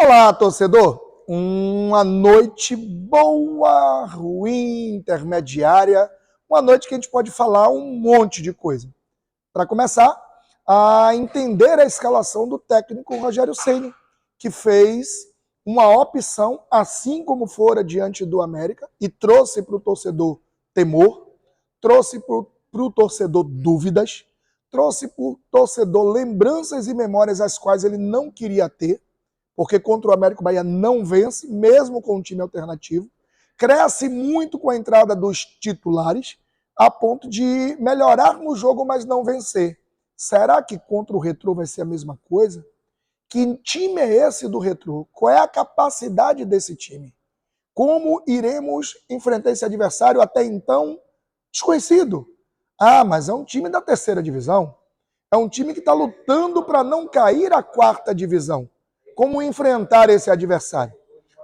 Olá, torcedor. Uma noite boa, ruim, intermediária. Uma noite que a gente pode falar um monte de coisa. Para começar, a entender a escalação do técnico Rogério Ceni, que fez uma opção, assim como fora diante do América, e trouxe para o torcedor temor, trouxe para o torcedor dúvidas, trouxe para o torcedor lembranças e memórias as quais ele não queria ter, porque contra o América o Bahia não vence, mesmo com um time alternativo. Cresce muito com a entrada dos titulares, a ponto de melhorar no jogo, mas não vencer. Será que contra o Retrô vai ser a mesma coisa? Que time é esse do Retrô? Qual é a capacidade desse time? Como iremos enfrentar esse adversário até então desconhecido? Ah, mas é um time da terceira divisão. É um time que está lutando para não cair à quarta divisão. Como enfrentar esse adversário?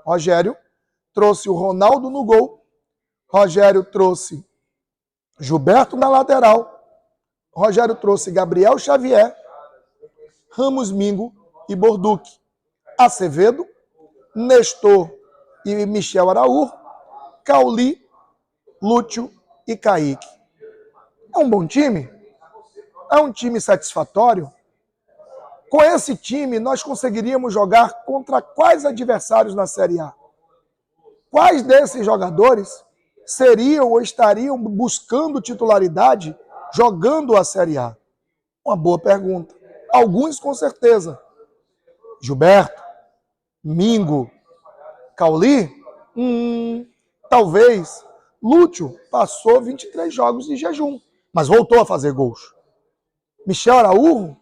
Rogério trouxe o Ronaldo no gol, Rogério trouxe Gilberto na lateral, Rogério trouxe Gabriel Xavier, Ramos Mingo e Borduque, Acevedo, Nestor e Michel Araújo, Cauli, Lúcio e Kaique. É um bom time? É um time satisfatório? Com esse time, nós conseguiríamos jogar contra quais adversários na Série A? Quais desses jogadores seriam ou estariam buscando titularidade jogando a Série A? Uma boa pergunta. Alguns com certeza. Gilberto, Mingo, Cauli? Talvez. Lúcio passou 23 jogos de jejum, mas voltou a fazer gols. Michel Araújo?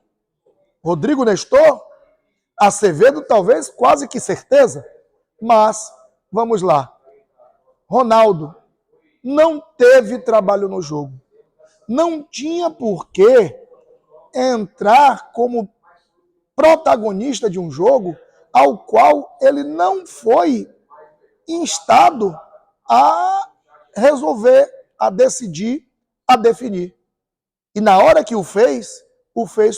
Rodrigo Nestor? Acevedo, talvez, quase que certeza. Mas, vamos lá. Ronaldo não teve trabalho no jogo. Não tinha por que entrar como protagonista de um jogo ao qual ele não foi instado a resolver, a decidir, a definir. E na hora que o fez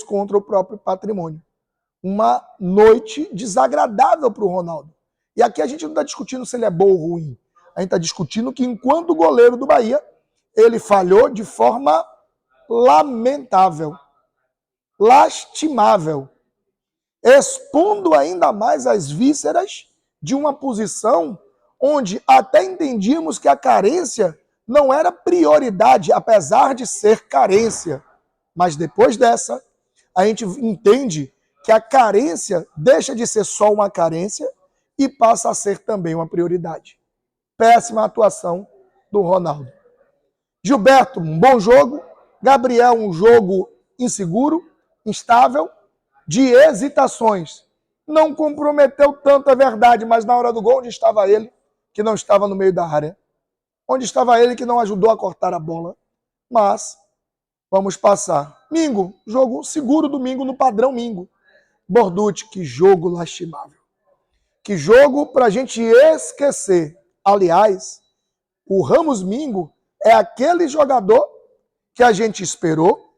contra o próprio patrimônio. Uma noite desagradável para o Ronaldo. E aqui a gente não está discutindo se ele é bom ou ruim. A gente está discutindo que, enquanto goleiro do Bahia, ele falhou de forma lamentável, lastimável, expondo ainda mais as vísceras de uma posição onde até entendíamos que a carência não era prioridade, apesar de ser carência. Mas depois dessa, a gente entende que a carência deixa de ser só uma carência e passa a ser também uma prioridade. Péssima atuação do Ronaldo. Gilberto, um bom jogo. Gabriel, um jogo inseguro, instável, de hesitações. Não comprometeu tanto, é verdade, mas na hora do gol, onde estava ele, que não estava no meio da área? Onde estava ele, que não ajudou a cortar a bola? Mas, vamos passar. Mingo, jogo seguro do Mingo, no padrão Mingo. Borducci, que jogo lastimável. Que jogo para a gente esquecer. Aliás, o Ramos Mingo é aquele jogador que a gente esperou,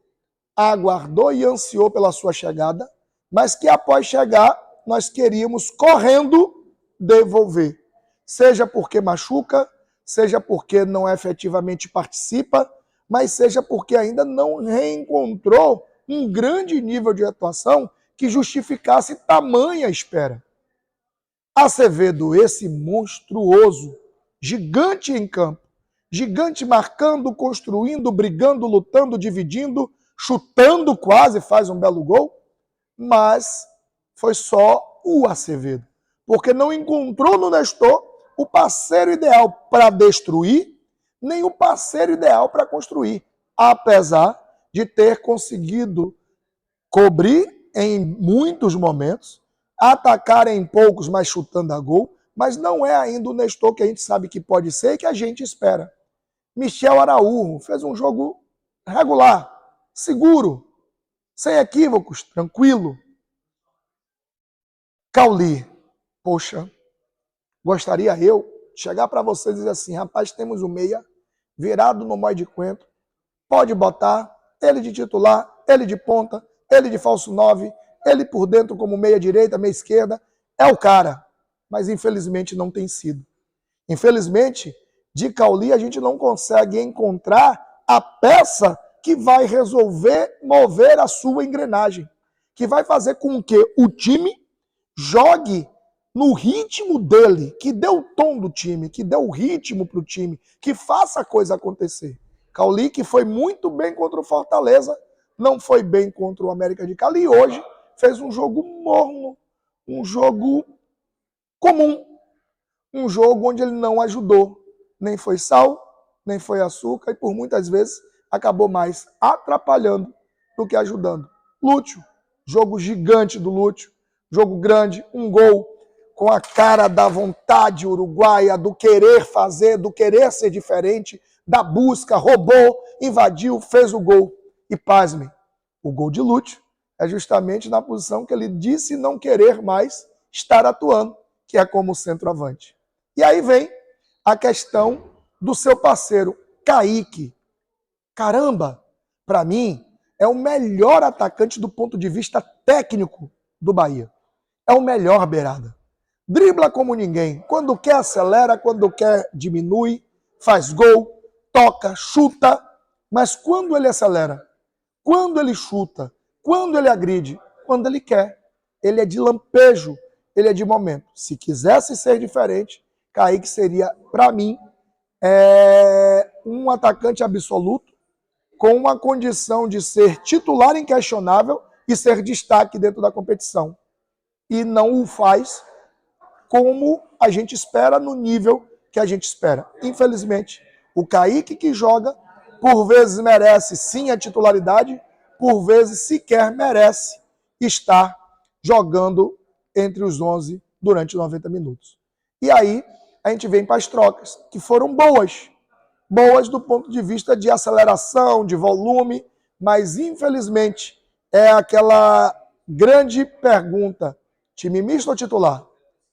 aguardou e ansiou pela sua chegada, mas que após chegar, nós queríamos correndo devolver. Seja porque machuca, seja porque não efetivamente participa, mas seja porque ainda não reencontrou um grande nível de atuação que justificasse tamanha espera. Acevedo, esse monstruoso, gigante em campo, gigante marcando, construindo, brigando, lutando, dividindo, chutando quase, faz um belo gol, mas foi só o Acevedo, porque não encontrou no Nestor o parceiro ideal para destruir, nem o parceiro ideal para construir, apesar de ter conseguido cobrir em muitos momentos, atacar em poucos, mas chutando a gol, mas não é ainda o Nestor que a gente sabe que pode ser e que a gente espera. Michel Araújo fez um jogo regular, seguro, sem equívocos, tranquilo. Cauli, poxa, gostaria eu de chegar para vocês e dizer assim, rapaz, temos o meia virado no mói de coentro, pode botar ele de titular, ele de ponta, ele de falso 9, ele por dentro como meia direita, meia esquerda, é o cara, mas infelizmente não tem sido. Infelizmente, de Cauli a gente não consegue encontrar a peça que vai resolver mover a sua engrenagem, que vai fazer com que o time jogue no ritmo dele, que dê o tom do time, que dê o ritmo para o time, que faça a coisa acontecer. Cauli, que foi muito bem contra o Fortaleza, não foi bem contra o América de Cali e hoje fez um jogo morno, um jogo comum, um jogo onde ele não ajudou. Nem foi sal, nem foi açúcar e por muitas vezes acabou mais atrapalhando do que ajudando. Lúcio, jogo gigante do Lúcio, jogo grande, um gol com a cara da vontade uruguaia, do querer fazer, do querer ser diferente, da busca, roubou, invadiu, fez o gol. E pasmem, o gol de Lúcio é justamente na posição que ele disse não querer mais estar atuando, que é como centroavante. E aí vem a questão do seu parceiro, Kaique. Caramba, para mim, é o melhor atacante do ponto de vista técnico do Bahia. É o melhor beirada. Dribla como ninguém. Quando quer, acelera. Quando quer, diminui. Faz gol, toca, chuta. Mas quando ele acelera, quando ele chuta, quando ele agride, quando ele quer. Ele é de lampejo, ele é de momento. Se quisesse ser diferente, Kaique seria, para mim, um atacante absoluto, com uma condição de ser titular inquestionável e ser destaque dentro da competição. E não o faz como a gente espera, no nível que a gente espera. Infelizmente, o Kaique que joga, por vezes merece sim a titularidade, por vezes sequer merece estar jogando entre os 11 durante 90 minutos. E aí a gente vem para as trocas, que foram boas. Boas do ponto de vista de aceleração, de volume, mas infelizmente é aquela grande pergunta: time misto ou titular?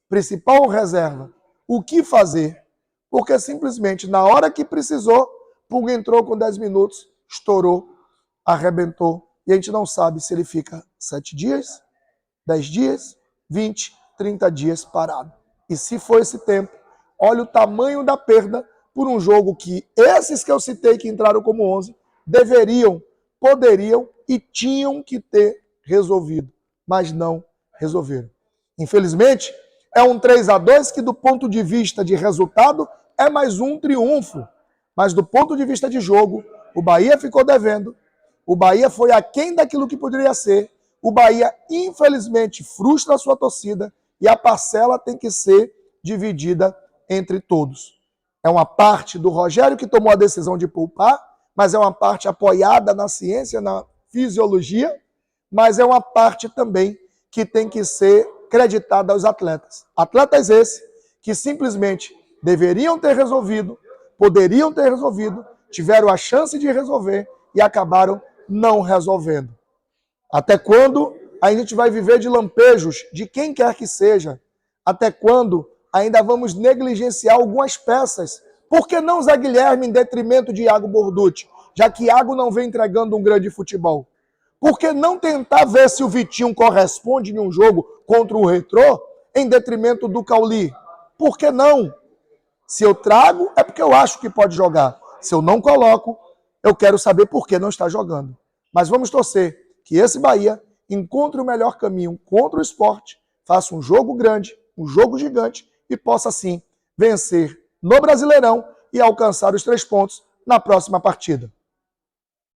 Principal ou reserva? O que fazer? Porque simplesmente na hora que precisou, Pulga entrou com 10 minutos, estourou, arrebentou, e a gente não sabe se ele fica 7 dias, 10 dias, 20, 30 dias parado. E se for esse tempo, olha o tamanho da perda por um jogo que esses que eu citei que entraram como 11 deveriam, poderiam e tinham que ter resolvido, mas não resolveram. Infelizmente, é um 3-2 que do ponto de vista de resultado é mais um triunfo, mas do ponto de vista de jogo, o Bahia ficou devendo, o Bahia foi aquém daquilo que poderia ser, o Bahia infelizmente frustra a sua torcida e a parcela tem que ser dividida entre todos. É uma parte do Rogério que tomou a decisão de poupar, mas é uma parte apoiada na ciência, na fisiologia, mas é uma parte também que tem que ser creditada aos atletas. Atletas esses que simplesmente deveriam ter resolvido, poderiam ter resolvido, tiveram a chance de resolver e acabaram não resolvendo. Até quando a gente vai viver de lampejos de quem quer que seja? Até quando ainda vamos negligenciar algumas peças? Por que não Zé Guilherme em detrimento de Iago Borducci, já que Iago não vem entregando um grande futebol? Por que não tentar ver se o Vitinho corresponde em um jogo contra o Retrô em detrimento do Cauli? Por que não? Se eu trago, é porque eu acho que pode jogar. Se eu não coloco, eu quero saber por que não está jogando. Mas vamos torcer que esse Bahia encontre o melhor caminho contra o Sport, faça um jogo grande, um jogo gigante e possa, sim, vencer no Brasileirão e alcançar os 3 pontos na próxima partida.